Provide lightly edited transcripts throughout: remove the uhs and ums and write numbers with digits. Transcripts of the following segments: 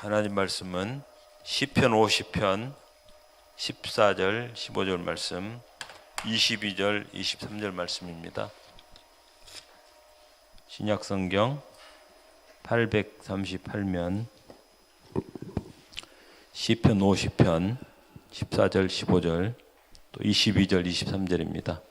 하나님 말씀은 시편 50편 14절 15절 말씀, 22절 23절 말씀입니다. 신약성경 838면 시편 50편 14절 15절 또 22절 23절입니다.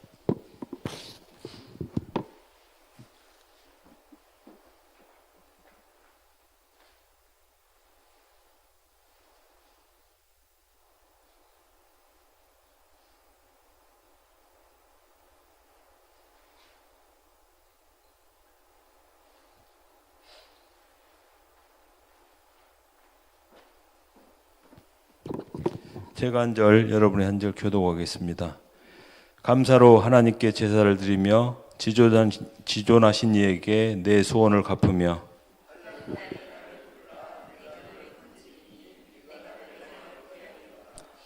제가 한 절, 여러분의 한 절 교독하겠습니다. 감사로 하나님께 제사를 드리며 지존하신 이에게 내 소원을 갚으며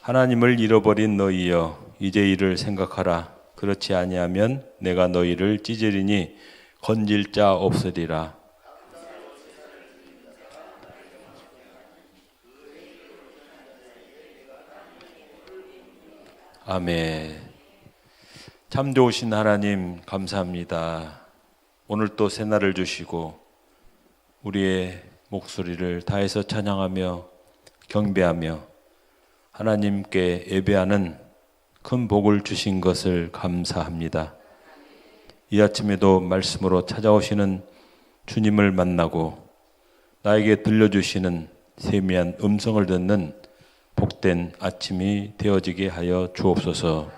하나님을 잃어버린 너희여 이제 이를 생각하라. 그렇지 아니하면 내가 너희를 찢으리니 건질 자 없으리라. 아멘. 참 좋으신 하나님 감사합니다. 오늘 또 새날을 주시고 우리의 목소리를 다해서 찬양하며 경배하며 하나님께 예배하는 큰 복을 주신 것을 감사합니다. 이 아침에도 말씀으로 찾아오시는 주님을 만나고 나에게 들려주시는 세미한 음성을 듣는 복된 아침이 되어지게 하여 주옵소서.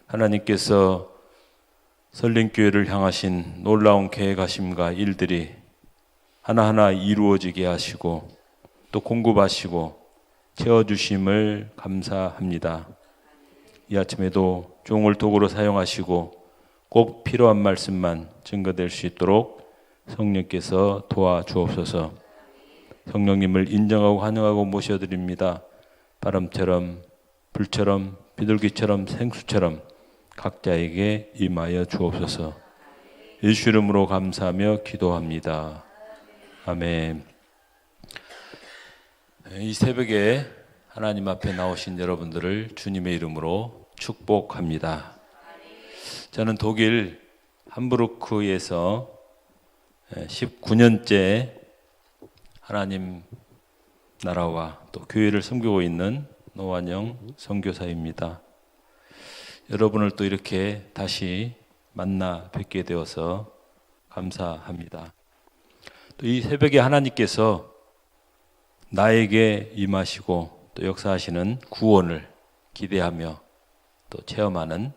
하나님께서 설린교회를 향하신 놀라운 계획하심과 일들이 하나하나 이루어지게 하시고 또 공급하시고 채워주심을 감사합니다. 이 아침에도 종을 도구로 사용하시고 꼭 필요한 말씀만 증거될 수 있도록 성령께서 도와주옵소서. 성령님을 인정하고 환영하고 모셔드립니다. 바람처럼 불처럼 비둘기처럼 생수처럼 각자에게 임하여 주옵소서. 예수 이름으로 감사하며 기도합니다. 아멘. 이 새벽에 하나님 앞에 나오신 여러분들을 주님의 이름으로 축복합니다. 저는 독일 함부르크에서 19년째 하나님 나라와 또 교회를 섬기고 있는 노환영 선교사입니다. 여러분을 또 이렇게 다시 만나 뵙게 되어서 감사합니다. 또 이 새벽에 하나님께서 나에게 임하시고 또 역사하시는 구원을 기대하며 또 체험하는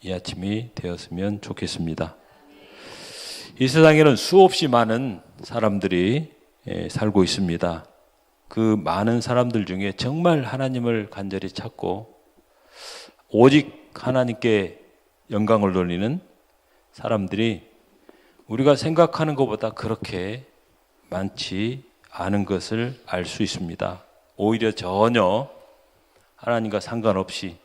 이 아침이 되었으면 좋겠습니다. 이 세상에는 수없이 많은 사람들이 살고 있습니다. 그 많은 사람들 중에 정말 하나님을 간절히 찾고 오직 하나님께 영광을 돌리는 사람들이 우리가 생각하는 것보다 그렇게 많지 않은 것을 알 수 있습니다. 오히려 전혀 하나님과 상관없이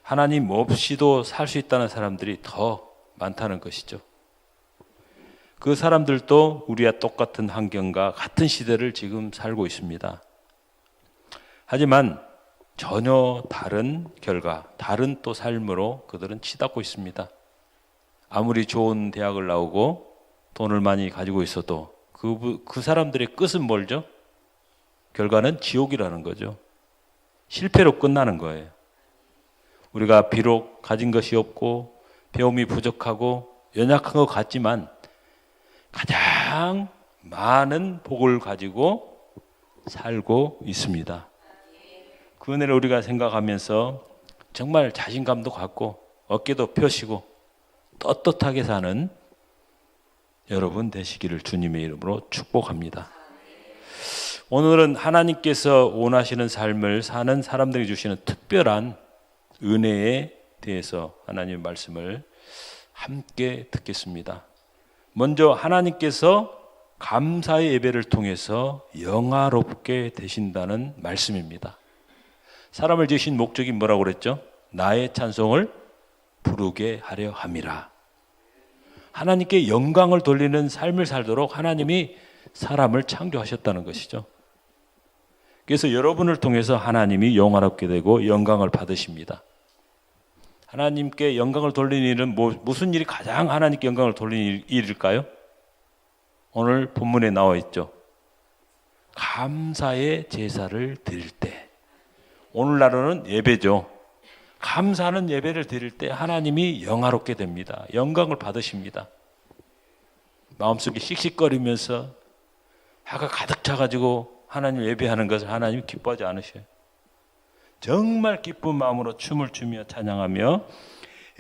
하나님 없이도 살 수 있다는 사람들이 더 많다는 것이죠. 그 사람들도 우리와 똑같은 환경과 같은 시대를 지금 살고 있습니다. 하지만 전혀 다른 결과, 다른 또 삶으로 그들은 치닫고 있습니다. 아무리 좋은 대학을 나오고 돈을 많이 가지고 있어도 그 사람들의 끝은 뭘죠? 결과는 지옥이라는 거죠. 실패로 끝나는 거예요. 우리가 비록 가진 것이 없고 배움이 부족하고 연약한 것 같지만 가장 많은 복을 가지고 살고 있습니다. 그 은혜를 우리가 생각하면서 정말 자신감도 갖고 어깨도 펴시고 떳떳하게 사는 여러분 되시기를 주님의 이름으로 축복합니다. 오늘은 하나님께서 원하시는 삶을 사는 사람들이 주시는 특별한 은혜에 대해서 하나님의 말씀을 함께 듣겠습니다. 먼저 하나님께서 감사의 예배를 통해서 영화롭게 되신다는 말씀입니다. 사람을 지으신 목적이 뭐라고 그랬죠? 나의 찬송을 부르게 하려 함이라. 하나님께 영광을 돌리는 삶을 살도록 하나님이 사람을 창조하셨다는 것이죠. 그래서 여러분을 통해서 하나님이 영화롭게 되고 영광을 받으십니다. 하나님께 영광을 돌리는 일은 무슨 일이 가장 하나님께 영광을 돌리는 일일까요? 오늘 본문에 나와 있죠. 감사의 제사를 드릴 때. 오늘날은 예배죠. 감사하는 예배를 드릴 때 하나님이 영화롭게 됩니다. 영광을 받으십니다. 마음속에 씩씩거리면서 화가 가득 차가지고 하나님 예배하는 것을 하나님이 기뻐하지 않으셔요. 정말 기쁜 마음으로 춤을 추며 찬양하며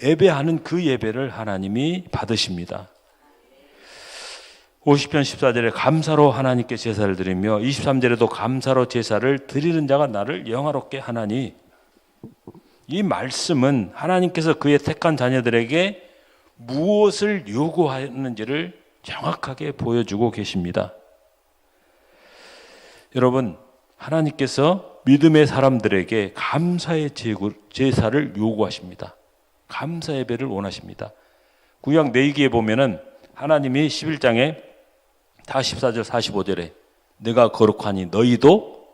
예배하는 그 예배를 하나님이 받으십니다. 50편 14절에 감사로 하나님께 제사를 드리며 23절에도 감사로 제사를 드리는 자가 나를 영화롭게 하나니, 이 말씀은 하나님께서 그의 택한 자녀들에게 무엇을 요구하는지를 정확하게 보여주고 계십니다. 여러분, 하나님께서 믿음의 사람들에게 감사의 제사를 요구하십니다. 감사 예배를 원하십니다. 구약 레위기에 보면은 하나님이 11장에 다 14절 45절에 내가 거룩하니 너희도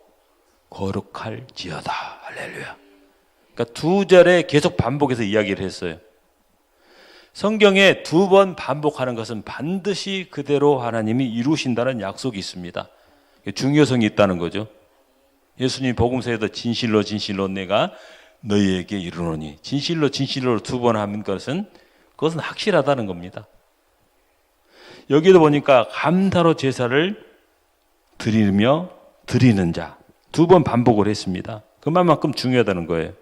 거룩할지어다. 할렐루야. 그러니까 두 절에 계속 반복해서 이야기를 했어요. 성경에 두 번 반복하는 것은 반드시 그대로 하나님이 이루신다는 약속이 있습니다. 중요성이 있다는 거죠. 예수님 복음서에도 진실로 진실로 내가 너희에게 이르노니, 진실로 진실로 두 번 하는 것은 그것은 확실하다는 겁니다. 여기도 보니까 감사로 제사를 드리며 드리는 자, 두 번 반복을 했습니다. 그만큼 중요하다는 거예요.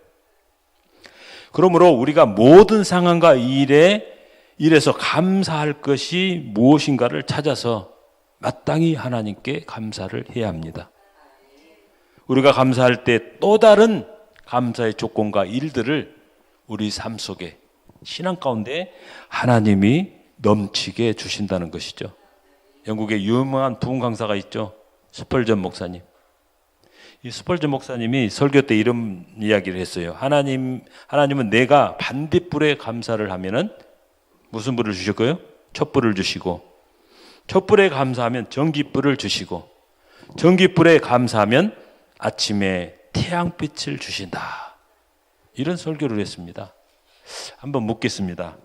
그러므로 우리가 모든 상황과 일에서 감사할 것이 무엇인가를 찾아서 마땅히 하나님께 감사를 해야 합니다. 우리가 감사할 때 또 다른 감사의 조건과 일들을 우리 삶 속에, 신앙 가운데 하나님이 넘치게 주신다는 것이죠. 영국에 유명한 부흥 강사가 있죠. 스펄전 목사님. 이 스펄전 목사님이 설교 때 이런 이야기를 했어요. 하나님은 내가 반딧불에 감사를 하면은 무슨 불을 주실 거예요? 촛불을 주시고, 촛불에 감사하면 전깃불을 주시고, 전깃불에 감사하면 아침에 태양빛을 주신다. 이런 설교를 했습니다. 한번 묻겠습니다.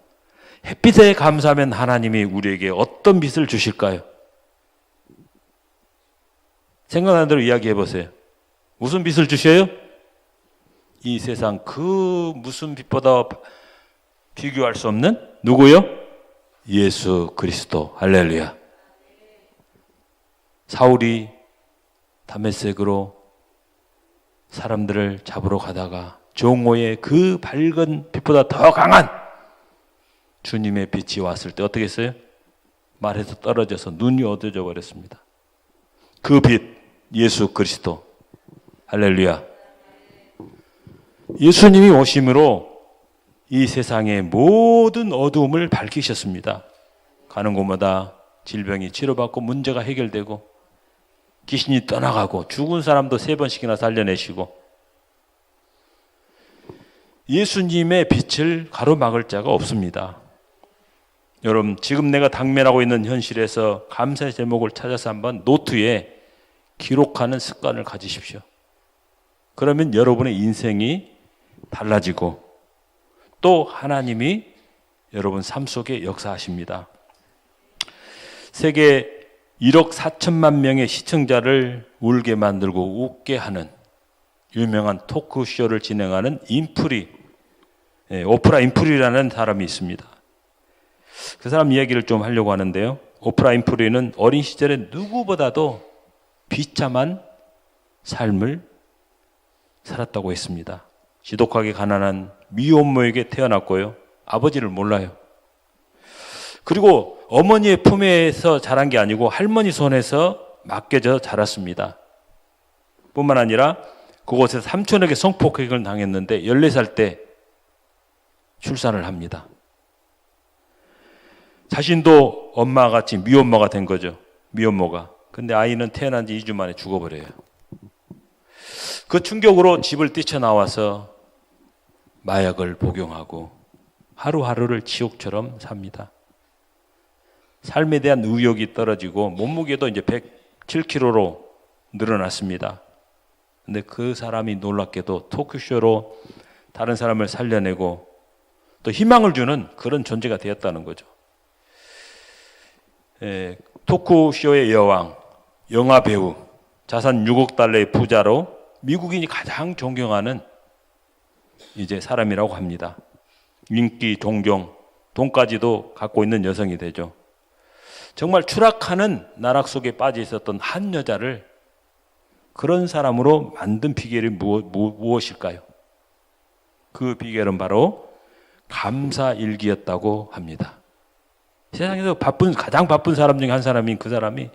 햇빛에 감사하면 하나님이 우리에게 어떤 빛을 주실까요? 생각나는 대로 이야기해 보세요. 무슨 빛을 주셔요? 이 세상 그 무슨 빛보다 비교할 수 없는 누구요? 예수 그리스도. 할렐루야. 사울이 다메섹으로 사람들을 잡으러 가다가 종호의 그 밝은 빛보다 더 강한 주님의 빛이 왔을 때 어떻게 했어요? 말에서 떨어져서 눈이 어두워져 버렸습니다. 그 빛, 예수 그리스도. 할렐루야. 예수님이 오심으로 이 세상의 모든 어두움을 밝히셨습니다. 가는 곳마다 질병이 치료받고 문제가 해결되고 귀신이 떠나가고 죽은 사람도 3번씩이나 살려내시고, 예수님의 빛을 가로막을 자가 없습니다. 여러분, 지금 내가 당면하고 있는 현실에서 감사의 제목을 찾아서 한번 노트에 기록하는 습관을 가지십시오. 그러면 여러분의 인생이 달라지고 또 하나님이 여러분 삶 속에 역사하십니다. 세계 1억 4천만 명의 시청자를 울게 만들고 웃게 하는 유명한 토크쇼를 진행하는 오프라 인프리라는 사람이 있습니다. 그 사람 이야기를 좀 하려고 하는데요. 오프라 인프리는 어린 시절에 누구보다도 비참한 삶을 살았다고 했습니다. 지독하게 가난한 미혼모에게 태어났고요. 아버지를 몰라요. 그리고 어머니의 품에서 자란 게 아니고 할머니 손에서 맡겨져 자랐습니다. 뿐만 아니라 그곳에서 삼촌에게 성폭행을 당했는데 14살 때 출산을 합니다. 자신도 엄마같이 미혼모가 된 거죠. 미혼모가. 근데 아이는 태어난 지 2주 만에 죽어버려요. 그 충격으로 집을 뛰쳐나와서 마약을 복용하고 하루하루를 지옥처럼 삽니다. 삶에 대한 의욕이 떨어지고 몸무게도 이제 107kg로 늘어났습니다. 근데 그 사람이 놀랍게도 토크쇼로 다른 사람을 살려내고 또 희망을 주는 그런 존재가 되었다는 거죠. 토크쇼의 여왕, 영화 배우, 자산 6억 달러의 부자로 미국인이 가장 존경하는 이제 사람이라고 합니다. 인기, 존경, 돈까지도 갖고 있는 여성이 되죠. 정말 추락하는 나락 속에 빠져 있었던 한 여자를 그런 사람으로 만든 비결이 무엇일까요? 그 비결은 바로 감사일기였다고 합니다. 세상에서 가장 바쁜 사람 중에 한 사람인 그 사람이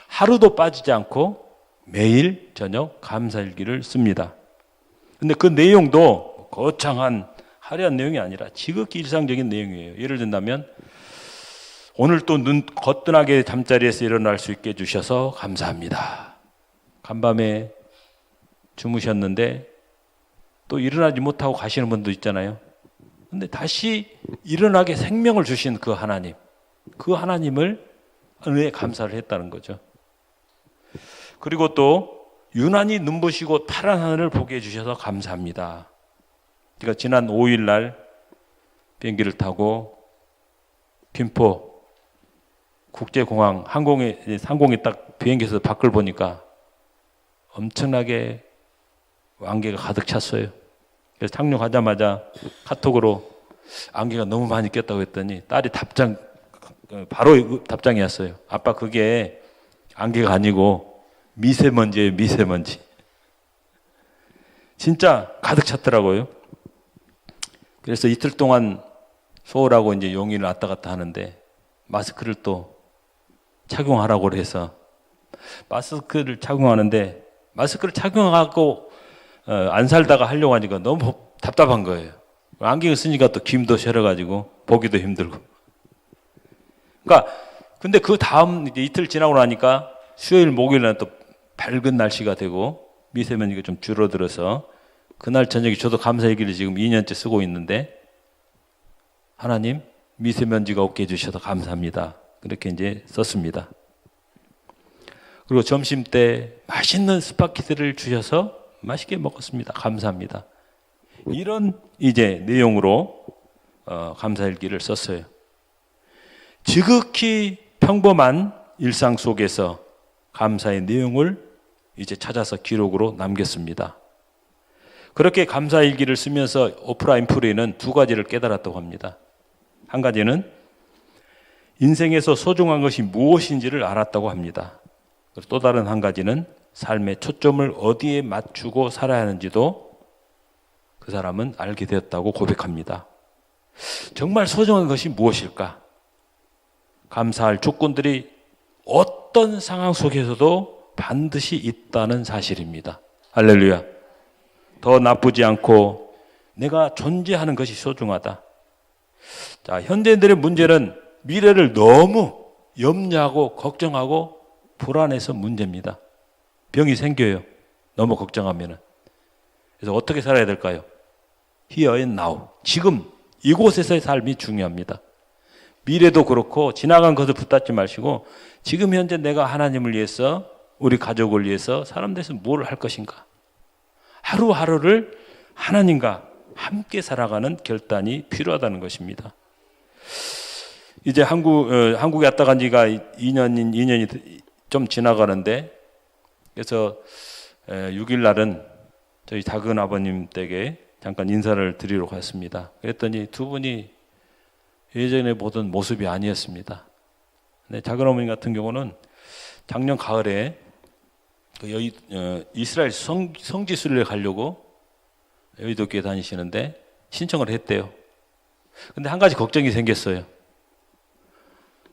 하루도 빠지지 않고 매일 저녁 감사일기를 씁니다. 근데 그 내용도 거창한 화려한 내용이 아니라 지극히 일상적인 내용이에요. 예를 든다면 오늘 또 눈 거뜬하게 잠자리에서 일어날 수 있게 해주셔서 감사합니다. 간밤에 주무셨는데 또 일어나지 못하고 가시는 분도 있잖아요. 근데 다시 일어나게 생명을 주신 그 하나님, 그 하나님을 은혜에 감사를 했다는 거죠. 그리고 또 유난히 눈부시고 파란 하늘을 보게 해주셔서 감사합니다. 그러니까 지난 5일 날 비행기를 타고 김포 국제공항 상공이 딱 비행기에서 밖을 보니까 엄청나게 안개가 가득 찼어요. 그래서 착륙하자마자 카톡으로 안개가 너무 많이 꼈다고 했더니 딸이 바로 답장이 왔어요. 아빠 그게 안개가 아니고 미세먼지예요, 미세먼지. 진짜 가득 찼더라고요. 그래서 이틀 동안 서울하고 이제 용인을 왔다 갔다 하는데 마스크를 또 착용하라고 해서 마스크를 착용하는데 마스크를 착용하고 안 살다가 하려고 하니까 너무 답답한 거예요. 안경을 쓰니까 또 김도 셔려가지고 보기도 힘들고. 그러니까 근데 그 다음 이제 이틀 지나고 나니까 수요일 목요일날 또 밝은 날씨가 되고 미세먼지가 좀 줄어들어서 그날 저녁에 저도 감사일기를 지금 2년째 쓰고 있는데 하나님 미세먼지가 없게 해주셔서 감사합니다. 그렇게 이제 썼습니다. 그리고 점심 때 맛있는 스파게티를 주셔서 맛있게 먹었습니다. 감사합니다. 이런 이제 내용으로 감사일기를 썼어요. 지극히 평범한 일상 속에서 감사의 내용을 이제 찾아서 기록으로 남겼습니다. 그렇게 감사일기를 쓰면서 오프라 윈프리는 두 가지를 깨달았다고 합니다. 한 가지는 인생에서 소중한 것이 무엇인지를 알았다고 합니다. 그리고 또 다른 한 가지는 삶의 초점을 어디에 맞추고 살아야 하는지도 그 사람은 알게 되었다고 고백합니다. 정말 소중한 것이 무엇일까? 감사할 조건들이 어떤 상황 속에서도 반드시 있다는 사실입니다. 할렐루야. 더 나쁘지 않고 내가 존재하는 것이 소중하다. 자, 현대인들의 문제는 미래를 너무 염려하고 걱정하고 불안해서 문제입니다. 병이 생겨요. 너무 걱정하면은. 그래서 어떻게 살아야 될까요? Here and now. 지금 이곳에서의 삶이 중요합니다. 미래도 그렇고 지나간 것을 붙잡지 마시고 지금 현재 내가 하나님을 위해서 우리 가족을 위해서 사람 돼서 뭘 할 것인가. 하루하루를 하나님과 함께 살아가는 결단이 필요하다는 것입니다. 이제 한국에 왔다 간 지가 2년이 좀 지나가는데 그래서 6일 날은 저희 작은 아버님 댁에 잠깐 인사를 드리러 갔습니다. 그랬더니 두 분이 예전에 보던 모습이 아니었습니다. 근데 작은 어머니 같은 경우는 작년 가을에 이스라엘 성지순례 가려고 여의도교회 다니시는데 신청을 했대요. 근데 한 가지 걱정이 생겼어요.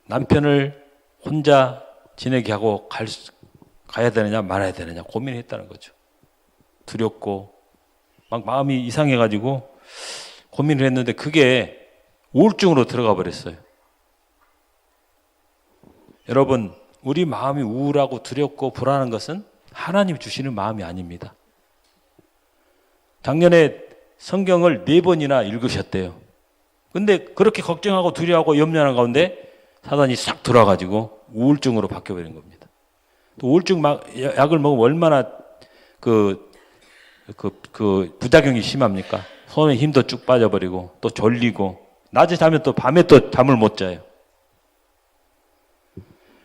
남편을 혼자 지내게 하고 가야 되느냐 말아야 되느냐 고민했다는 거죠. 두렵고 막 마음이 이상해가지고 고민을 했는데 그게 우울증으로 들어가 버렸어요. 여러분, 우리 마음이 우울하고 두렵고 불안한 것은 하나님 주시는 마음이 아닙니다. 작년에 성경을 4번이나 읽으셨대요. 근데 그렇게 걱정하고 두려워하고 염려하는 가운데 사단이 싹 들어와가지고 우울증으로 바뀌어버린 겁니다. 또 우울증 약을 먹으면 얼마나 그 부작용이 심합니까? 손에 힘도 쭉 빠져버리고 또 졸리고 낮에 자면 또 밤에 또 잠을 못 자요.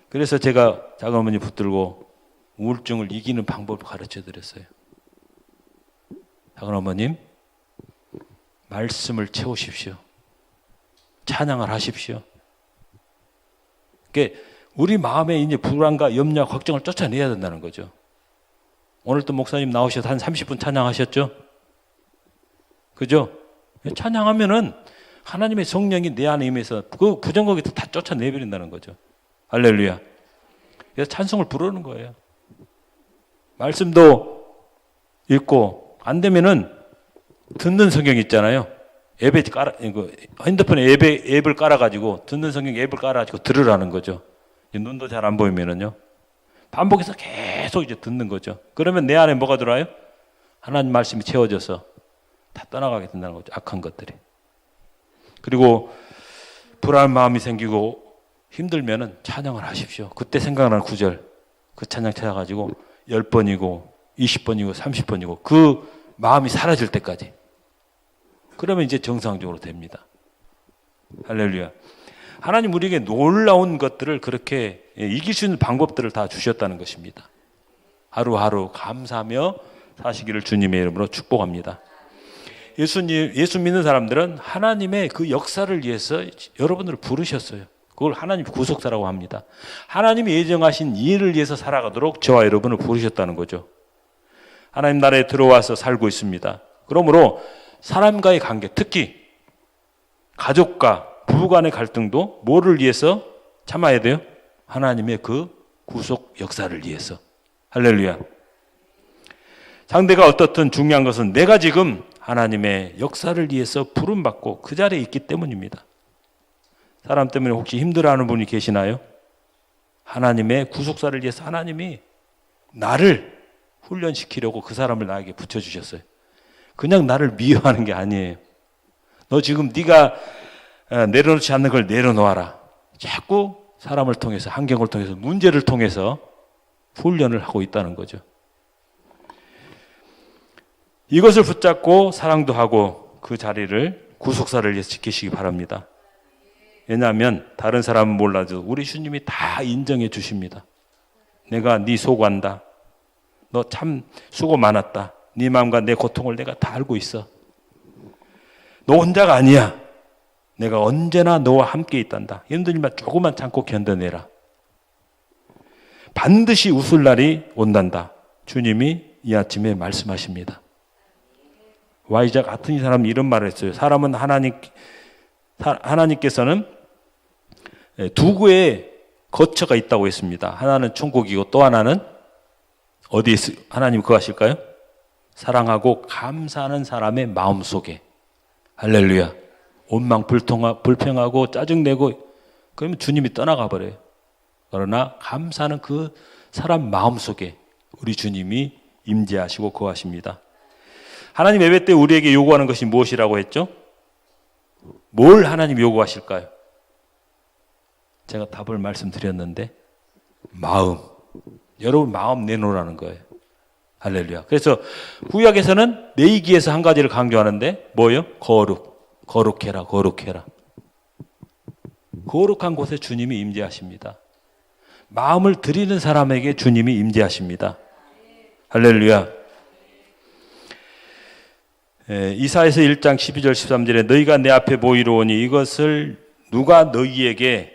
그래서 제가 작은 어머니 붙들고 우울증을 이기는 방법을 가르쳐 드렸어요. 작은 어머님, 말씀을 채우십시오. 찬양을 하십시오. 그러니까 우리 마음에 이제 불안과 염려와 걱정을 쫓아내야 된다는 거죠. 오늘 또 목사님 나오셔서 한 30분 찬양하셨죠? 그죠? 찬양하면은 하나님의 성령이 내 안에 임해서 그 부정거기 다 쫓아내버린다는 거죠. 할렐루야. 그래서 찬송을 부르는 거예요. 말씀도 읽고 안 되면은 듣는 성경 있잖아요. 앱에 핸드폰에 앱을 깔아가지고 듣는 성경 앱을 깔아가지고 들으라는 거죠. 눈도 잘 안 보이면은요. 반복해서 계속 이제 듣는 거죠. 그러면 내 안에 뭐가 들어와요? 하나님 말씀이 채워져서 다 떠나가게 된다는 거죠. 악한 것들이. 그리고 불안한 마음이 생기고 힘들면은 찬양을 하십시오. 그때 생각나는 구절, 그 찬양 찾아가지고 10번이고 20번이고 30번이고 그 마음이 사라질 때까지. 그러면 이제 정상적으로 됩니다. 할렐루야. 하나님 우리에게 놀라운 것들을 그렇게 이길 수 있는 방법들을 다 주셨다는 것입니다. 하루하루 감사하며 사시기를 주님의 이름으로 축복합니다. 예수 믿는 사람들은 하나님의 그 역사를 위해서 여러분들을 부르셨어요. 그걸 하나님 구속사라고 합니다. 하나님이 예정하신 일을 위해서 살아가도록 저와 여러분을 부르셨다는 거죠. 하나님 나라에 들어와서 살고 있습니다. 그러므로 사람과의 관계, 특히 가족과 부부 간의 갈등도 뭐를 위해서 참아야 돼요? 하나님의 그 구속 역사를 위해서. 할렐루야. 상대가 어떻든 중요한 것은 내가 지금 하나님의 역사를 위해서 부름받고 그 자리에 있기 때문입니다. 사람 때문에 혹시 힘들어하는 분이 계시나요? 하나님의 구속사를 위해서 하나님이 나를 훈련시키려고 그 사람을 나에게 붙여주셨어요. 그냥 나를 미워하는 게 아니에요. 너 지금 네가 내려놓지 않는 걸 내려놓아라. 자꾸 사람을 통해서, 환경을 통해서, 문제를 통해서 훈련을 하고 있다는 거죠. 이것을 붙잡고 사랑도 하고 그 자리를 구속사를 위해서 지키시기 바랍니다. 왜냐하면 다른 사람은 몰라도 우리 주님이 다 인정해 주십니다. 내가 네 소관다. 너 참 수고 많았다. 네 마음과 내 고통을 내가 다 알고 있어. 너 혼자가 아니야. 내가 언제나 너와 함께 있단다. 힘들지만 조금만 참고 견뎌내라. 반드시 웃을 날이 온단다. 주님이 이 아침에 말씀하십니다. 와이자 같은 이 사람은 이런 말을 했어요. 사람은 하나님께서는 두 구의 거처가 있다고 했습니다. 하나는 천국이고 또 하나는 어디에 하나님 그거 하실까요? 사랑하고 감사하는 사람의 마음속에. 할렐루야. 원망 불평하고 짜증내고 그러면 주님이 떠나가 버려요. 그러나 감사하는 그 사람 마음속에 우리 주님이 임재하시고 거하십니다. 하나님 예배 때 우리에게 요구하는 것이 무엇이라고 했죠? 뭘 하나님 요구하실까요? 제가 답을 말씀드렸는데 마음. 여러분 마음 내놓으라는 거예요. 할렐루야. 그래서 구약에서는 내이기에서 한 가지를 강조하는데 뭐예요? 거룩해라. 거룩한 곳에 주님이 임재하십니다. 마음을 드리는 사람에게 주님이 임재하십니다. 할렐루야. 이사야서 1장 12절 13절에 너희가 내 앞에 모이러 오니 이것을 누가 너희에게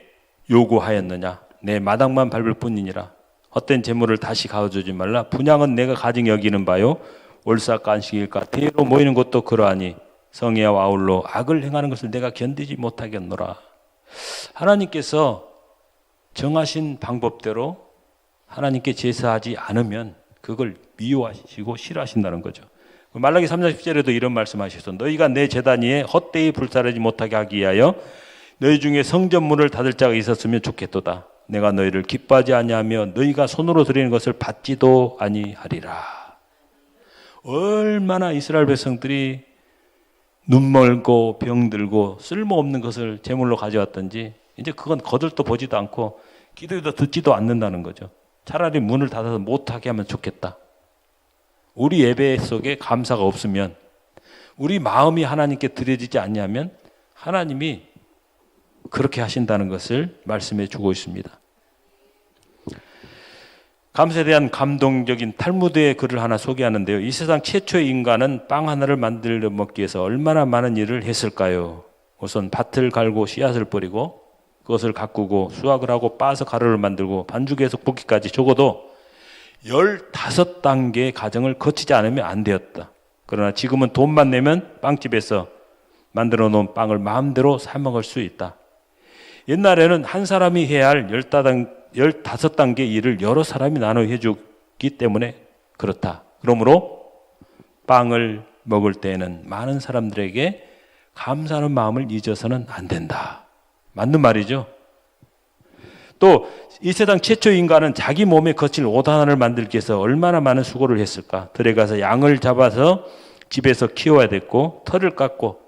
요구하였느냐? 내 마당만 밟을 뿐이니라. 헛된 재물을 다시 가져오지 말라. 분향은 내가 가증 여기는 바요. 올삭간식일까? 대로 모이는 것도 그러하니 성의와 아울러 악을 행하는 것을 내가 견디지 못하겠노라. 하나님께서 정하신 방법대로 하나님께 제사하지 않으면 그걸 미워하시고 싫어하신다는 거죠. 말라기 3장 10절에도 이런 말씀하셨어. 너희가 내 제단 위에 헛되이 불사르지 못하게 하기 위하여 너희 중에 성전문을 닫을 자가 있었으면 좋겠도다. 내가 너희를 기뻐하지 아니하며 너희가 손으로 드리는 것을 받지도 아니하리라. 얼마나 이스라엘 백성들이 눈멀고 병들고 쓸모없는 것을 제물로 가져왔던지 이제 그건 거들떠 보지도 않고 기도해도 듣지도 않는다는 거죠. 차라리 문을 닫아서 못하게 하면 좋겠다. 우리 예배 속에 감사가 없으면, 우리 마음이 하나님께 드려지지 않냐면 하나님이 그렇게 하신다는 것을 말씀해 주고 있습니다. 감사에 대한 감동적인 탈무드의 글을 하나 소개하는데요. 이 세상 최초의 인간은 빵 하나를 만들어 먹기 위해서 얼마나 많은 일을 했을까요? 우선 밭을 갈고 씨앗을 뿌리고 그것을 가꾸고 수확을 하고 빻아서 가루를 만들고 반죽해서 볶기까지 적어도 15단계의 과정을 거치지 않으면 안 되었다. 그러나 지금은 돈만 내면 빵집에서 만들어 놓은 빵을 마음대로 사 먹을 수 있다. 옛날에는 한 사람이 해야 할 15단계 일을 여러 사람이 나눠 해주기 때문에 그렇다. 그러므로 빵을 먹을 때에는 많은 사람들에게 감사하는 마음을 잊어서는 안 된다. 맞는 말이죠. 또 이 세상 최초 인간은 자기 몸에 거칠 옷 하나를 만들기 위해서 얼마나 많은 수고를 했을까. 들에 가서 양을 잡아서 집에서 키워야 됐고 털을 깎고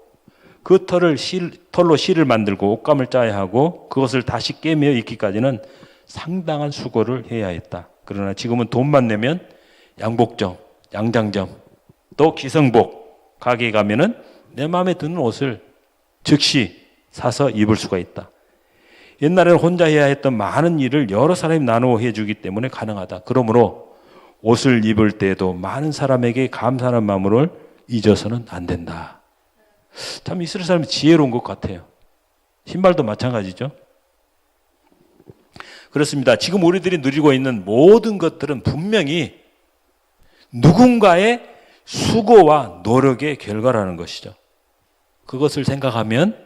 그 털로 실을 만들고 옷감을 짜야 하고 그것을 다시 꿰매어 입기까지는 상당한 수고를 해야 했다. 그러나 지금은 돈만 내면 양복점, 양장점, 또 기성복 가게에 가면은 내 마음에 드는 옷을 즉시 사서 입을 수가 있다. 옛날에는 혼자 해야 했던 많은 일을 여러 사람이 나누어 해주기 때문에 가능하다. 그러므로 옷을 입을 때에도 많은 사람에게 감사하는 마음을 잊어서는 안 된다. 참 이스라엘 사람이 지혜로운 것 같아요. 신발도 마찬가지죠. 그렇습니다. 지금 우리들이 누리고 있는 모든 것들은 분명히 누군가의 수고와 노력의 결과라는 것이죠. 그것을 생각하면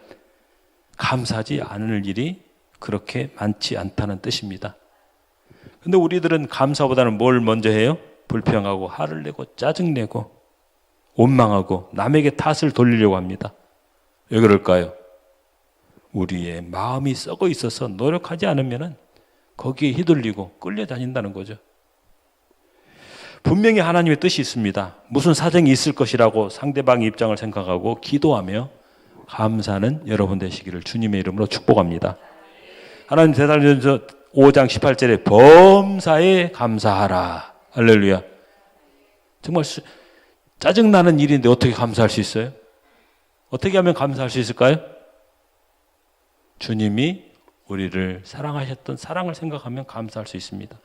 감사하지 않을 일이 그렇게 많지 않다는 뜻입니다. 근데 우리들은 감사보다는 뭘 먼저 해요? 불평하고 화를 내고 짜증내고 원망하고 남에게 탓을 돌리려고 합니다. 왜 그럴까요? 우리의 마음이 썩어 있어서 노력하지 않으면 거기에 휘둘리고 끌려다닌다는 거죠. 분명히 하나님의 뜻이 있습니다. 무슨 사정이 있을 것이라고 상대방의 입장을 생각하고 기도하며 감사하는 여러분 되시기를 주님의 이름으로 축복합니다. 하나님 대사전서 5장 18절에 범사에 감사하라. 할렐루야. 정말 짜증나는 일인데 어떻게 감사할 수 있어요? 어떻게 하면 감사할 수 있을까요? 주님이 우리를 사랑하셨던 사랑을 생각하면 감사할 수 있습니다.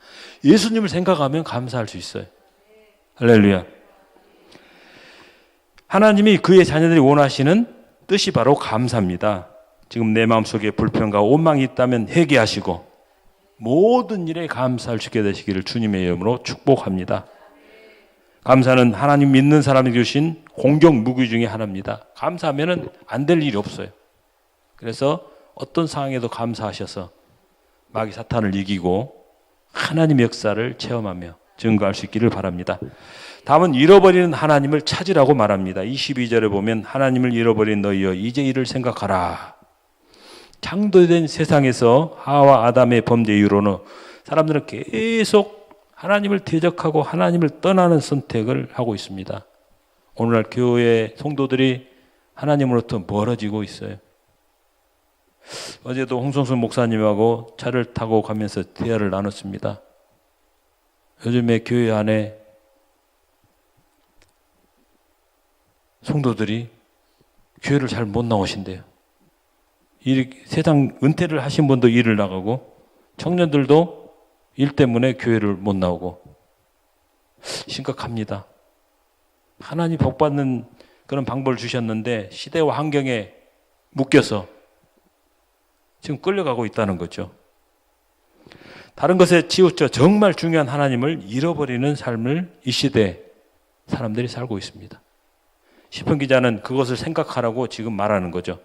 예수님을 생각하면 감사할 수 있어요. 할렐루야. 하나님이 그의 자녀들이 원하시는 뜻이 바로 감사입니다. 지금 내 마음속에 불평과 원망이 있다면 회개하시고 모든 일에 감사를 주게 되시기를 주님의 이름으로 축복합니다. 감사는 하나님 믿는 사람이 주신 공격 무기 중에 하나입니다. 감사하면 안 될 일이 없어요. 그래서 어떤 상황에도 감사하셔서 마귀 사탄을 이기고 하나님의 역사를 체험하며 증거할 수 있기를 바랍니다. 다음은 잃어버리는 하나님을 찾으라고 말합니다. 22절에 보면 하나님을 잃어버린 너희여 이제 이를 생각하라. 창조된 세상에서 하와 아담의 범죄 이후로는 사람들은 계속 하나님을 대적하고 하나님을 떠나는 선택을 하고 있습니다. 오늘날 교회 성도들이 하나님으로부터 멀어지고 있어요. 어제도 홍성순 목사님하고 차를 타고 가면서 대화를 나눴습니다. 요즘에 교회 안에 성도들이 교회를 잘 못 나오신대요. 세상 은퇴를 하신 분도 일을 나가고 청년들도 일 때문에 교회를 못 나오고 심각합니다. 하나님 복받는 그런 방법을 주셨는데 시대와 환경에 묶여서 지금 끌려가고 있다는 거죠. 다른 것에 치우쳐 정말 중요한 하나님을 잃어버리는 삶을 이 시대 사람들이 살고 있습니다. 시편 기자는 그것을 생각하라고 지금 말하는 거죠.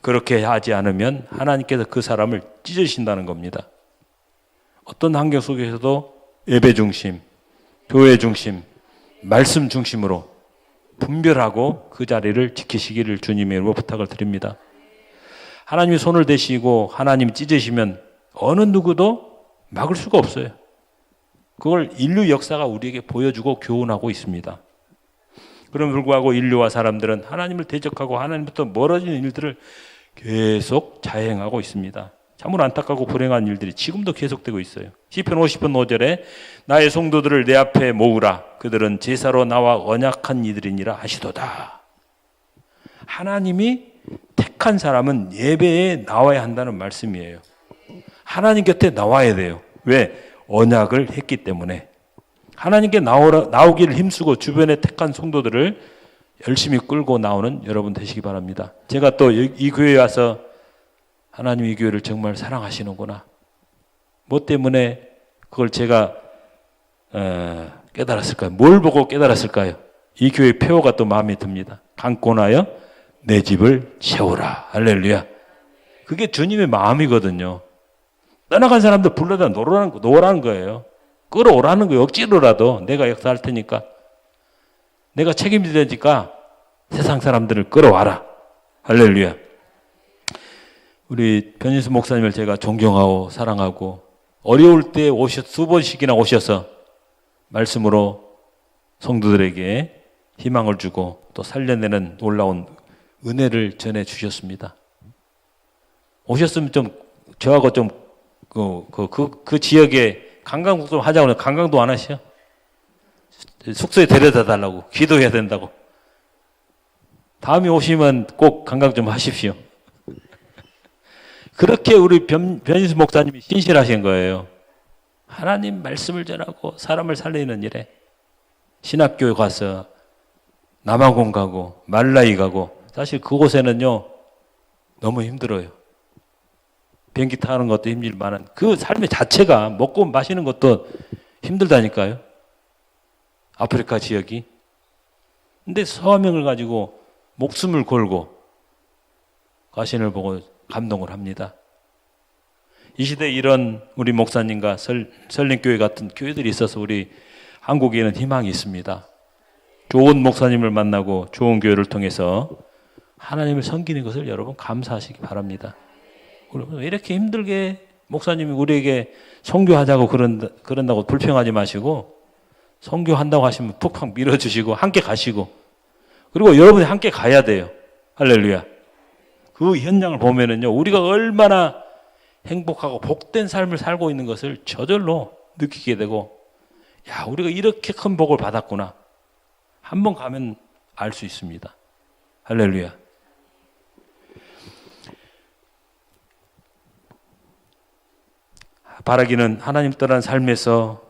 그렇게 하지 않으면 하나님께서 그 사람을 찢으신다는 겁니다. 어떤 환경 속에서도 예배 중심, 교회 중심, 말씀 중심으로 분별하고 그 자리를 지키시기를 주님의 이름으로 부탁을 드립니다. 하나님이 손을 대시고 하나님이 찢으시면 어느 누구도 막을 수가 없어요. 그걸 인류 역사가 우리에게 보여주고 교훈하고 있습니다. 그럼에도 불구하고 인류와 사람들은 하나님을 대적하고 하나님부터 멀어지는 일들을 계속 자행하고 있습니다. 참으로 안타깝고 불행한 일들이 지금도 계속되고 있어요. 시편 50편 5절에 나의 성도들을 내 앞에 모으라. 그들은 제사로 나와 언약한 이들이니라 하시도다. 하나님이 택한 사람은 예배에 나와야 한다는 말씀이에요. 하나님 곁에 나와야 돼요. 왜? 언약을 했기 때문에. 하나님께 나오기를 힘쓰고 주변에 택한 성도들을 열심히 끌고 나오는 여러분 되시기 바랍니다. 제가 또 이 교회에 와서 하나님 이 교회를 정말 사랑하시는구나. 뭐 때문에 그걸 제가 깨달았을까요? 뭘 보고 깨달았을까요? 이 교회의 표어가 또 마음에 듭니다. 강권하여 내 집을 채우라. 할렐루야. 그게 주님의 마음이거든요. 떠나간 사람들 불러다 놓으라는 거예요. 끌어오라는 거예요. 억지로라도 내가 역사할 테니까. 내가 책임질 테니까 세상 사람들을 끌어와라. 할렐루야. 우리 변인수 목사님을 제가 존경하고 사랑하고 어려울 때 두 번씩이나 오셔서 말씀으로 성도들에게 희망을 주고 또 살려내는 놀라운 은혜를 전해 주셨습니다. 오셨으면 좀 저하고 좀 그 지역에 관광국 좀 하자고 하면 관광도 안 하셔. 숙소에 데려다 달라고 기도해야 된다고. 다음에 오시면 꼭 관광 좀 하십시오. 그렇게 우리 변인수 목사님이 신실하신 거예요. 하나님 말씀을 전하고 사람을 살리는 일에 신학교에 가서 남아공 가고 말라이 가고 사실 그곳에는요 너무 힘들어요. 비행기 타는 것도 힘들 만한 그 삶의 자체가 먹고 마시는 것도 힘들다니까요. 아프리카 지역이. 근데 서명을 가지고 목숨을 걸고 가신을 보고 감동을 합니다. 이 시대에 이런 우리 목사님과 설림교회 같은 교회들이 있어서 우리 한국에는 희망이 있습니다. 좋은 목사님을 만나고 좋은 교회를 통해서 하나님을 섬기는 것을 여러분 감사하시기 바랍니다. 왜 이렇게 힘들게 목사님이 우리에게 선교하자고 그런다고 불평하지 마시고 선교한다고 하시면 푹팍 밀어주시고 함께 가시고 그리고 여러분이 함께 가야 돼요. 할렐루야. 그 현장을 보면은요 우리가 얼마나 행복하고 복된 삶을 살고 있는 것을 저절로 느끼게 되고 야 우리가 이렇게 큰 복을 받았구나. 한번 가면 알 수 있습니다. 할렐루야. 바라기는 하나님 떠난 삶에서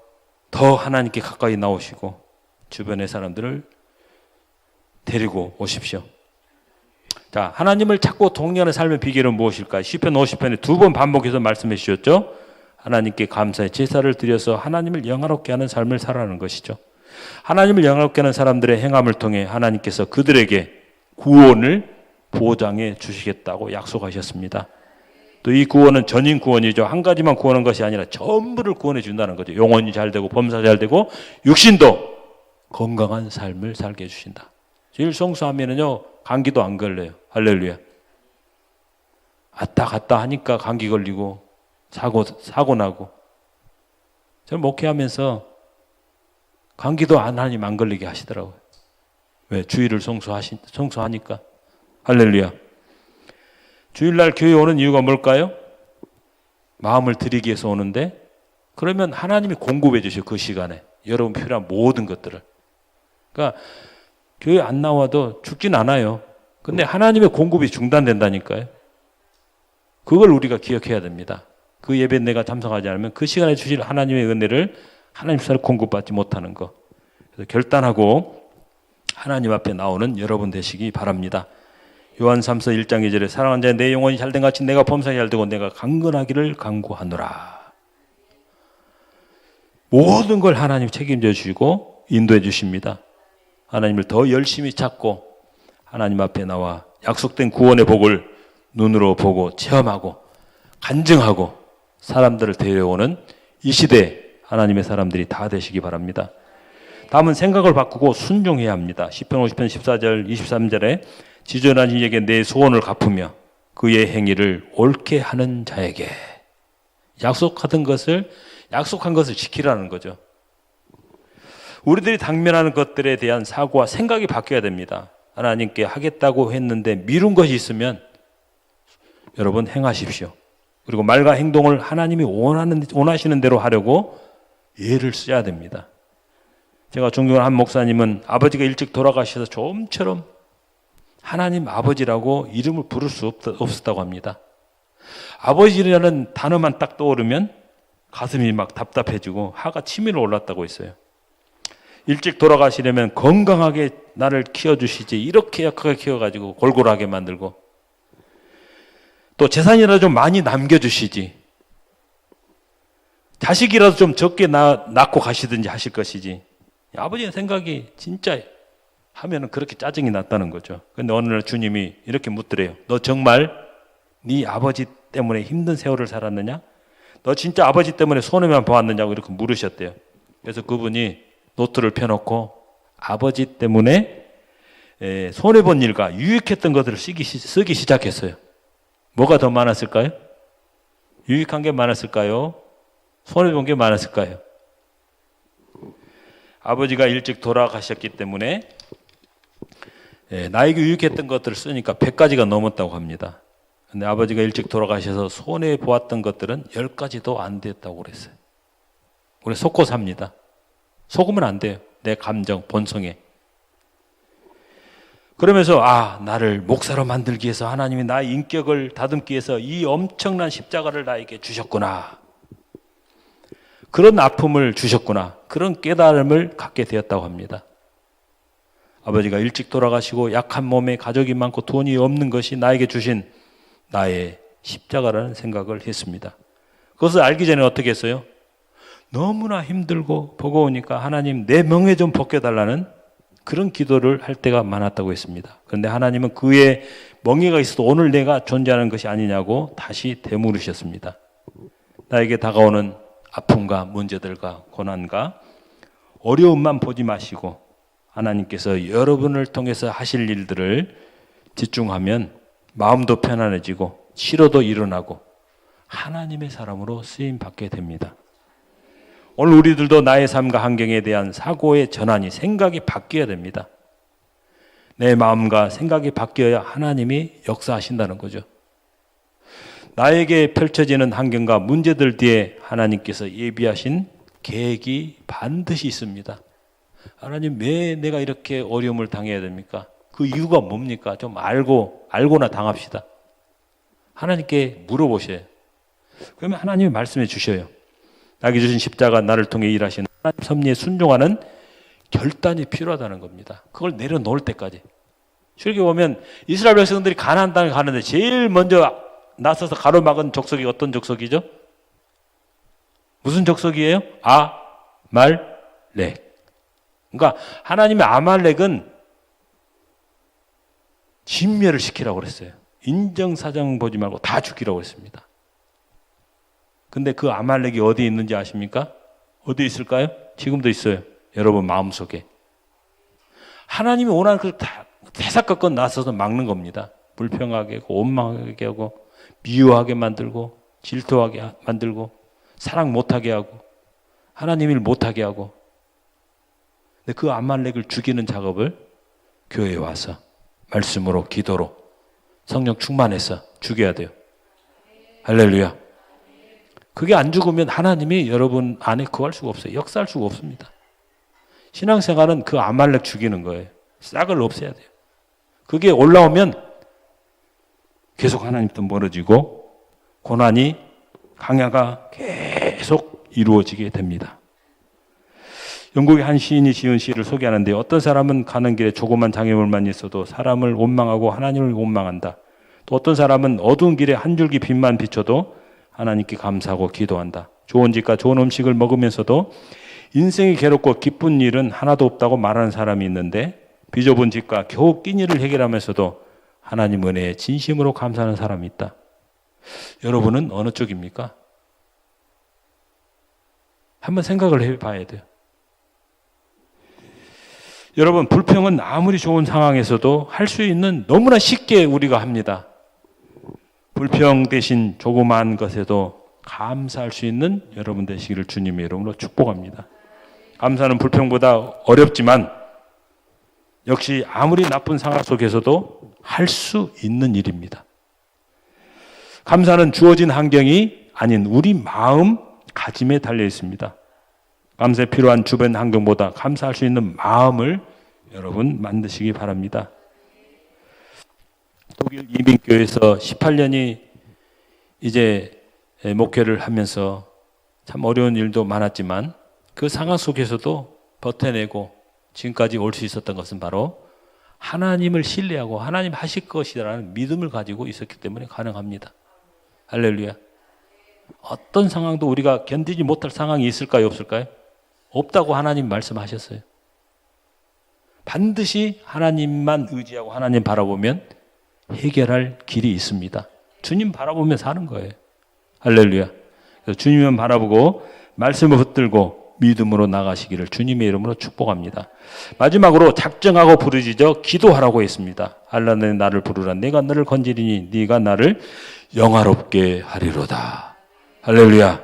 더 하나님께 가까이 나오시고 주변의 사람들을 데리고 오십시오. 자, 하나님을 찾고 동의하는 삶의 비결은 무엇일까요? 시편 50편에 두 번 반복해서 말씀해 주셨죠. 하나님께 감사의 제사를 드려서 하나님을 영화롭게 하는 삶을 살아가는 것이죠. 하나님을 영화롭게 하는 사람들의 행함을 통해 하나님께서 그들에게 구원을 보장해 주시겠다고 약속하셨습니다. 또 이 구원은 전인 구원이죠. 한 가지만 구원한 것이 아니라 전부를 구원해 준다는 거죠. 영혼이 잘 되고 범사 잘 되고 육신도 건강한 삶을 살게 해주신다. 제일 성수하면은요 감기도 안 걸려요. 할렐루야. 왔다 갔다 하니까 감기 걸리고 사고 나고. 저는 목회하면서 감기도 하나님 안 걸리게 하시더라고요. 왜? 주일을 성수하니까. 할렐루야. 주일날 교회 오는 이유가 뭘까요? 마음을 드리기 위해서 오는데 그러면 하나님이 공급해 주셔요. 그 시간에. 여러분 필요한 모든 것들을. 그러니까 교회 안 나와도 죽진 않아요. 근데 하나님의 공급이 중단된다니까요. 그걸 우리가 기억해야 됩니다. 그 예배에 내가 참석하지 않으면 그 시간에 주실 하나님의 은혜를 하나님 사를 공급받지 못하는 거. 그래서 결단하고 하나님 앞에 나오는 여러분 되시기 바랍니다. 요한 3서 1장 2절에 사랑하는 자의 내 영혼이 잘된 같이 내가 범사에 잘되고 내가 강건하기를 간구하노라. 모든 걸 하나님 책임져 주시고 인도해 주십니다. 하나님을 더 열심히 찾고 하나님 앞에 나와 약속된 구원의 복을 눈으로 보고 체험하고 간증하고 사람들을 데려오는 이 시대에 하나님의 사람들이 다 되시기 바랍니다. 다음은 생각을 바꾸고 순종해야 합니다. 시편 50편 14절 23절에 지존한 이에게 내 소원을 갚으며 그의 행위를 옳게 하는 자에게 약속한 것을 지키라는 거죠. 우리들이 당면하는 것들에 대한 사고와 생각이 바뀌어야 됩니다. 하나님께 하겠다고 했는데 미룬 것이 있으면 여러분 행하십시오. 그리고 말과 행동을 하나님이 원하시는 대로 하려고 애를 써야 됩니다. 제가 존경하는 한 목사님은 아버지가 일찍 돌아가셔서 좀처럼 하나님 아버지라고 이름을 부를 수 없었다고 합니다. 아버지라는 단어만 딱 떠오르면 가슴이 막 답답해지고 하가 치밀어 올랐다고 했어요. 일찍 돌아가시려면 건강하게 나를 키워주시지 이렇게 약하게 키워가지고 골골하게 만들고 또 재산이라도 좀 많이 남겨주시지 자식이라도 좀 적게 낳고 가시든지 하실 것이지 아버지의 생각이 진짜 하면은 그렇게 짜증이 났다는 거죠. 그런데 어느 날 주님이 이렇게 묻더래요. 너 정말 네 아버지 때문에 힘든 세월을 살았느냐? 너 진짜 아버지 때문에 손해만 보았느냐고 이렇게 물으셨대요. 그래서 그분이 노트를 펴놓고 아버지 때문에 손해본 일과 유익했던 것들을 쓰기 시작했어요. 뭐가 더 많았을까요? 유익한 게 많았을까요? 손해본 게 많았을까요? 아버지가 일찍 돌아가셨기 때문에 나에게 유익했던 것들을 쓰니까 100가지가 넘었다고 합니다. 근데 아버지가 일찍 돌아가셔서 손해보았던 것들은 10가지도 안 됐다고 그랬어요. 우리 속고 삽니다. 속으면 안 돼요. 내 감정, 본성에. 그러면서 나를 목사로 만들기 위해서 하나님이 나의 인격을 다듬기 위해서 이 엄청난 십자가를 나에게 주셨구나. 그런 아픔을 주셨구나. 그런 깨달음을 갖게 되었다고 합니다. 아버지가 일찍 돌아가시고 약한 몸에 가족이 많고 돈이 없는 것이 나에게 주신 나의 십자가라는 생각을 했습니다. 그것을 알기 전에 어떻게 했어요? 너무나 힘들고 버거우니까 하나님 내 멍에 좀 벗겨달라는 그런 기도를 할 때가 많았다고 했습니다. 그런데 하나님은 그의 멍에가 있어도 오늘 내가 존재하는 것이 아니냐고 다시 되물으셨습니다. 나에게 다가오는 아픔과 문제들과 고난과 어려움만 보지 마시고 하나님께서 여러분을 통해서 하실 일들을 집중하면 마음도 편안해지고 치료도 일어나고 하나님의 사람으로 쓰임 받게 됩니다. 오늘 우리들도 나의 삶과 환경에 대한 사고의 전환이 생각이 바뀌어야 됩니다. 내 마음과 생각이 바뀌어야 하나님이 역사하신다는 거죠. 나에게 펼쳐지는 환경과 문제들 뒤에 하나님께서 예비하신 계획이 반드시 있습니다. 하나님 왜 내가 이렇게 어려움을 당해야 됩니까? 그 이유가 뭡니까? 좀 알고나 당합시다. 하나님께 물어보셔요. 그러면 하나님이 말씀해 주셔요. 나에게 주신 십자가 나를 통해 일하시는 하나님 섭리에 순종하는 결단이 필요하다는 겁니다. 그걸 내려놓을 때까지. 출애굽에 보면 이스라엘 백성들이 가나안 땅에 가는데 제일 먼저 나서서 가로막은 족속이 어떤 족속이죠? 무슨 족속이에요? 아말렉. 그러니까 하나님의 아말렉은 진멸을 시키라고 그랬어요. 인정사정 보지 말고 다 죽이라고 했습니다. 근데 그 아말렉이 어디 있는지 아십니까? 어디 있을까요? 지금도 있어요. 여러분 마음속에. 하나님이 원하는 것을 다 대사건건 나서서 막는 겁니다. 불평하게 하고 원망하게 하고 미워하게 만들고 질투하게 만들고 사랑 못하게 하고 하나님 일 못하게 하고. 근데 그 아말렉을 죽이는 작업을 교회에 와서 말씀으로 기도로 성령 충만해서 죽여야 돼요. 할렐루야. 그게 안 죽으면 하나님이 여러분 안에 거할 수가 없어요. 역사할 수가 없습니다. 신앙생활은 그 아말렉 죽이는 거예요. 싹을 없애야 돼요. 그게 올라오면 계속 하나님부터 멀어지고 고난이 강야가 계속 이루어지게 됩니다. 영국의 한 시인이 지은 시를 소개하는데 어떤 사람은 가는 길에 조그만 장애물만 있어도 사람을 원망하고 하나님을 원망한다. 또 어떤 사람은 어두운 길에 한 줄기 빛만 비춰도 하나님께 감사하고 기도한다. 좋은 집과 좋은 음식을 먹으면서도 인생이 괴롭고 기쁜 일은 하나도 없다고 말하는 사람이 있는데 비좁은 집과 겨우 끼니를 해결하면서도 하나님 은혜에 진심으로 감사하는 사람이 있다. 여러분은 어느 쪽입니까? 한번 생각을 해봐야 돼요. 여러분, 불평은 아무리 좋은 상황에서도 할 수 있는 너무나 쉽게 우리가 합니다. 불평 대신 조그마한 것에도 감사할 수 있는 여러분 되시기를 주님의 이름으로 축복합니다. 감사는 불평보다 어렵지만 역시 아무리 나쁜 상황 속에서도 할 수 있는 일입니다. 감사는 주어진 환경이 아닌 우리 마음가짐에 달려 있습니다. 감사에 필요한 주변 환경보다 감사할 수 있는 마음을 여러분 만드시기 바랍니다. 독일 이민교회에서 18년이 이제 목회를 하면서 참 어려운 일도 많았지만 그 상황 속에서도 버텨내고 지금까지 올 수 있었던 것은 바로 하나님을 신뢰하고 하나님 하실 것이라는 믿음을 가지고 있었기 때문에 가능합니다. 할렐루야. 어떤 상황도 우리가 견디지 못할 상황이 있을까요? 없을까요? 없다고 하나님 말씀하셨어요. 반드시 하나님만 의지하고 하나님 바라보면 해결할 길이 있습니다. 주님 바라보면 사는 거예요. 할렐루야. 그래서 주님만 바라보고 말씀을 붙들고 믿음으로 나가시기를 주님의 이름으로 축복합니다. 마지막으로 작정하고 부르짖어 기도하라고 했습니다. 하나님 나를 부르라. 내가 너를 건지리니 네가 나를 영화롭게 하리로다. 할렐루야.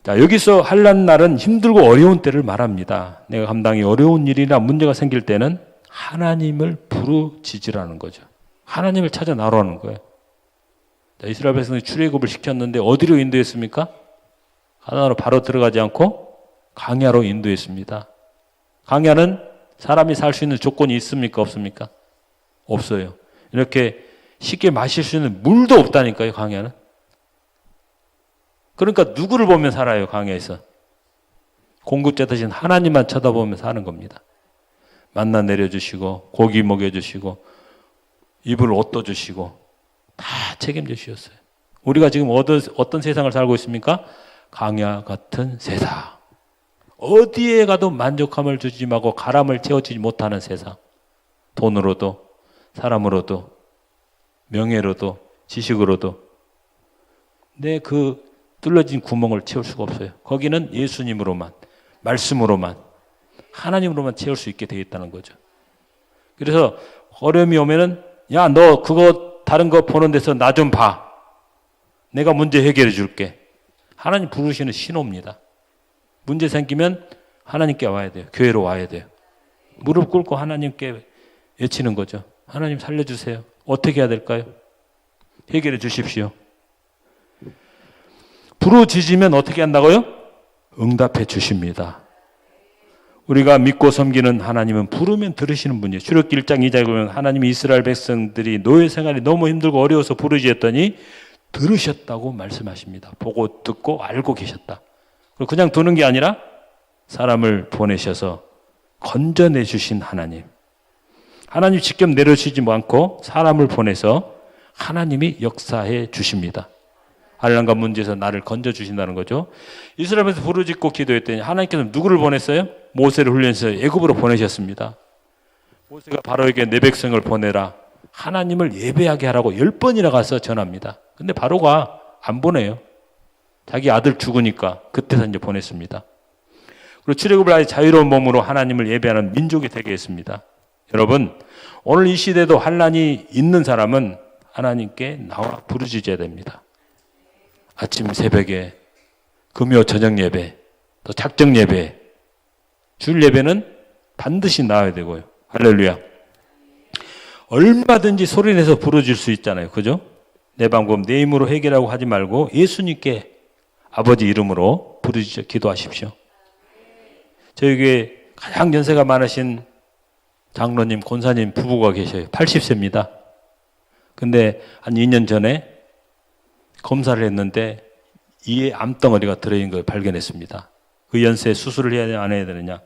자, 여기서 환난 날은 힘들고 어려운 때를 말합니다. 내가 감당이 어려운 일이나 문제가 생길 때는 하나님을 부르짖으라는 거죠. 하나님을 찾아 나오라는 거예요. 자, 이스라엘 백성이 출애굽을 시켰는데 어디로 인도했습니까? 가나안으로 바로 들어가지 않고 광야로 인도했습니다. 광야는 사람이 살 수 있는 조건이 있습니까? 없습니까? 없어요. 이렇게 쉽게 마실 수 있는 물도 없다니까요, 광야는. 그러니까 누구를 보면 살아요, 광야에서? 공급자 대신 하나님만 쳐다보면 사는 겁니다. 만나 내려주시고 고기 먹여주시고 이불 옷도 주시고 다 책임져 주셨어요. 우리가 지금 어떤 세상을 살고 있습니까? 광야 같은 세상. 어디에 가도 만족함을 주지 말고 가람을 채워주지 못하는 세상. 돈으로도 사람으로도 명예로도 지식으로도 내 그 뚫려진 구멍을 채울 수가 없어요. 거기는 예수님으로만 말씀으로만 하나님으로만 채울 수 있게 되어 있다는 거죠. 그래서 어려움이 오면은 야, 너 그거 다른 거 보는 데서 나 좀 봐. 내가 문제 해결해 줄게. 하나님 부르시는 신호입니다. 문제 생기면 하나님께 와야 돼요. 교회로 와야 돼요. 무릎 꿇고 하나님께 외치는 거죠. 하나님 살려주세요. 어떻게 해야 될까요? 해결해 주십시오. 부르짖으면 어떻게 한다고요? 응답해 주십니다. 우리가 믿고 섬기는 하나님은 부르면 들으시는 분이에요. 출애굽기 1장 2절에 보면 하나님이 이스라엘 백성들이 노예 생활이 너무 힘들고 어려워서 부르짖었더니 들으셨다고 말씀하십니다. 보고 듣고 알고 계셨다. 그리고 그냥 두는 게 아니라 사람을 보내셔서 건져내 주신 하나님. 하나님 직접 내려주시지 않고 사람을 보내서 하나님이 역사해 주십니다. 환난과 문제에서 나를 건져주신다는 거죠. 이스라엘에서 부르짖고 기도했더니 하나님께서 누구를 보냈어요? 모세를 훈련해서 애굽으로 보내셨습니다. 모세가 바로에게 내 백성을 보내라. 하나님을 예배하게 하라고 10번이나 가서 전합니다. 근데 바로가 안 보내요. 자기 아들 죽으니까 그때서 이제 보냈습니다. 그리고 출애굽을 아예 자유로운 몸으로 하나님을 예배하는 민족이 되게 했습니다. 여러분, 오늘 이 시대도 환난이 있는 사람은 하나님께 나와 부르짖어야 됩니다. 아침 새벽에 금요 저녁 예배, 또 작정 예배, 주일 예배는 반드시 나와야 되고요. 할렐루야. 얼마든지 소리내서 부르짖을 수 있잖아요. 그죠? 내 방법 내 힘으로 해결하고 하지 말고 예수님께 아버지 이름으로 부르짖어 기도하십시오. 저희 교회 가장 연세가 많으신 장로님, 권사님 부부가 계셔요. 80세입니다. 근데 한 2년 전에 검사를 했는데 이에 암덩어리가 들어있는 걸 발견했습니다. 그 연세에 수술을 해야 되냐 안 해야 되느냐.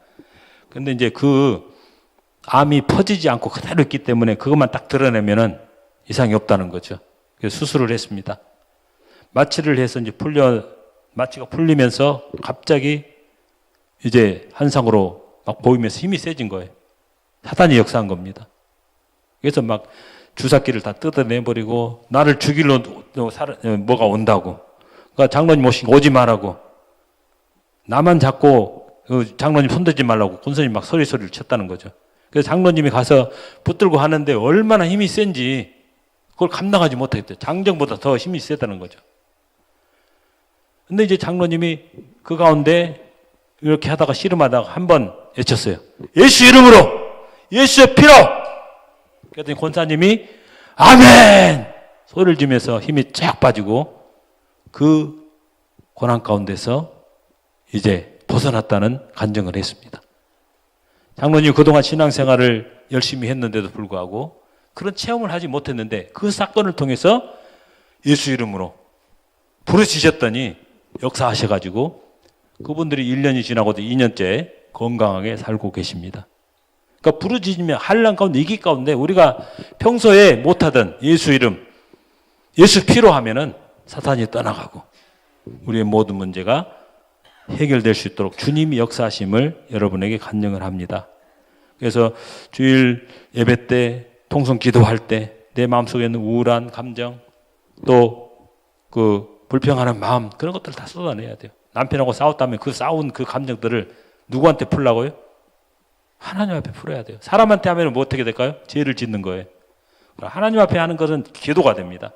근데 이제 그 암이 퍼지지 않고 그대로 있기 때문에 그것만 딱 드러내면은 이상이 없다는 거죠. 그래서 수술을 했습니다. 마취를 해서 이제 마취가 풀리면서 갑자기 이제 한상으로 막 보이면서 힘이 세진 거예요. 사단이 역사한 겁니다. 그래서 막 주사기를 다 뜯어내버리고 나를 죽이려 뭐가 온다고. 그러니까 장로님 오지 말라고. 나만 잡고 장로님 손대지 말라고 권사님 막 소리를 쳤다는 거죠. 그래서 장로님이 가서 붙들고 하는데 얼마나 힘이 센지 그걸 감당하지 못했대요. 장정보다 더 힘이 세다는 거죠. 근데 이제 장로님이 그 가운데 이렇게 하다가 씨름하다가 한 번 외쳤어요. 예수 이름으로! 예수의 피로! 그랬더니 권사님이 아멘! 소리를 지면서 힘이 쫙 빠지고 그 고난 가운데서 이제 벗어났다는 간증을 했습니다. 장로님 그동안 신앙생활을 열심히 했는데도 불구하고 그런 체험을 하지 못했는데 그 사건을 통해서 예수 이름으로 부르짖었더니 역사하셔가지고 그분들이 1년이 지나고도 2년째 건강하게 살고 계십니다. 그러니까 부르짖으면 환난 가운데 위기 가운데 우리가 평소에 못하던 예수 이름, 예수 피로 하면은 사탄이 떠나가고 우리의 모든 문제가 해결될 수 있도록 주님이 역사하심을 여러분에게 간증을 합니다. 그래서 주일 예배 때 통성 기도할 때 내 마음속에 있는 우울한 감정 또 그 불평하는 마음 그런 것들을 다 쏟아내야 돼요. 남편하고 싸웠다면 그 싸운 그 감정들을 누구한테 풀라고요? 하나님 앞에 풀어야 돼요. 사람한테 하면 뭐 어떻게 될까요? 죄를 짓는 거예요. 하나님 앞에 하는 것은 기도가 됩니다.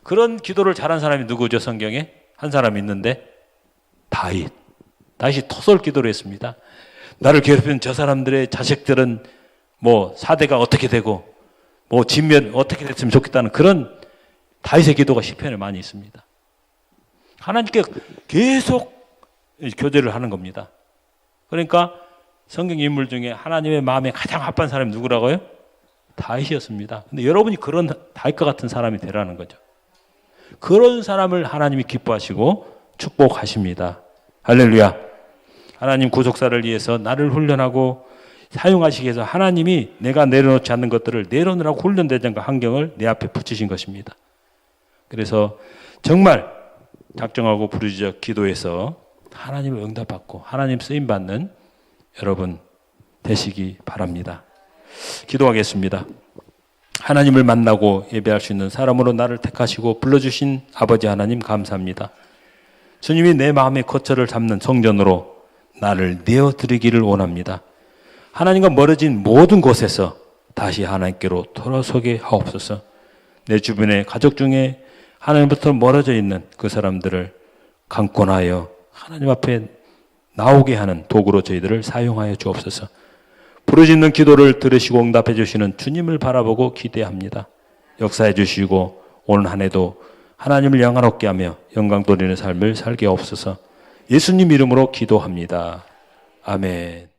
그런 기도를 잘한 사람이 누구죠? 성경에 한 사람이 있는데 다윗이 토설 기도를 했습니다. 나를 괴롭히는 저 사람들의 자식들은 뭐 사대가 어떻게 되고 뭐 진멸 어떻게 됐으면 좋겠다는 그런 다윗의 기도가 시편에 많이 있습니다. 하나님께 계속 교제를 하는 겁니다. 그러니까 성경 인물 중에 하나님의 마음에 가장 합한 사람이 누구라고요? 다윗이었습니다. 근데 여러분이 그런 다윗과 같은 사람이 되라는 거죠. 그런 사람을 하나님이 기뻐하시고 축복하십니다. 할렐루야. 하나님 구속사를 위해서 나를 훈련하고 사용하시기 위해서 하나님이 내가 내려놓지 않는 것들을 내려놓으라고 훈련대장과 환경을 내 앞에 붙이신 것입니다. 그래서 정말 작정하고 부르짖어 기도해서 하나님을 응답받고 하나님 쓰임받는 여러분 되시기 바랍니다. 기도하겠습니다. 하나님을 만나고 예배할 수 있는 사람으로 나를 택하시고 불러주신 아버지 하나님 감사합니다. 주님이 내 마음의 거처를 잡는 성전으로 나를 내어드리기를 원합니다. 하나님과 멀어진 모든 곳에서 다시 하나님께로 돌아서게 하옵소서. 내 주변의 가족 중에 하나님부터 멀어져 있는 그 사람들을 강권하여 하나님 앞에 나오게 하는 도구로 저희들을 사용하여 주옵소서. 부르짖는 기도를 들으시고 응답해 주시는 주님을 바라보고 기대합니다. 역사해 주시고 오늘 한 해도 하나님을 영화롭게 하며 영광 돌리는 삶을 살게 하옵소서. 예수님 이름으로 기도합니다. 아멘.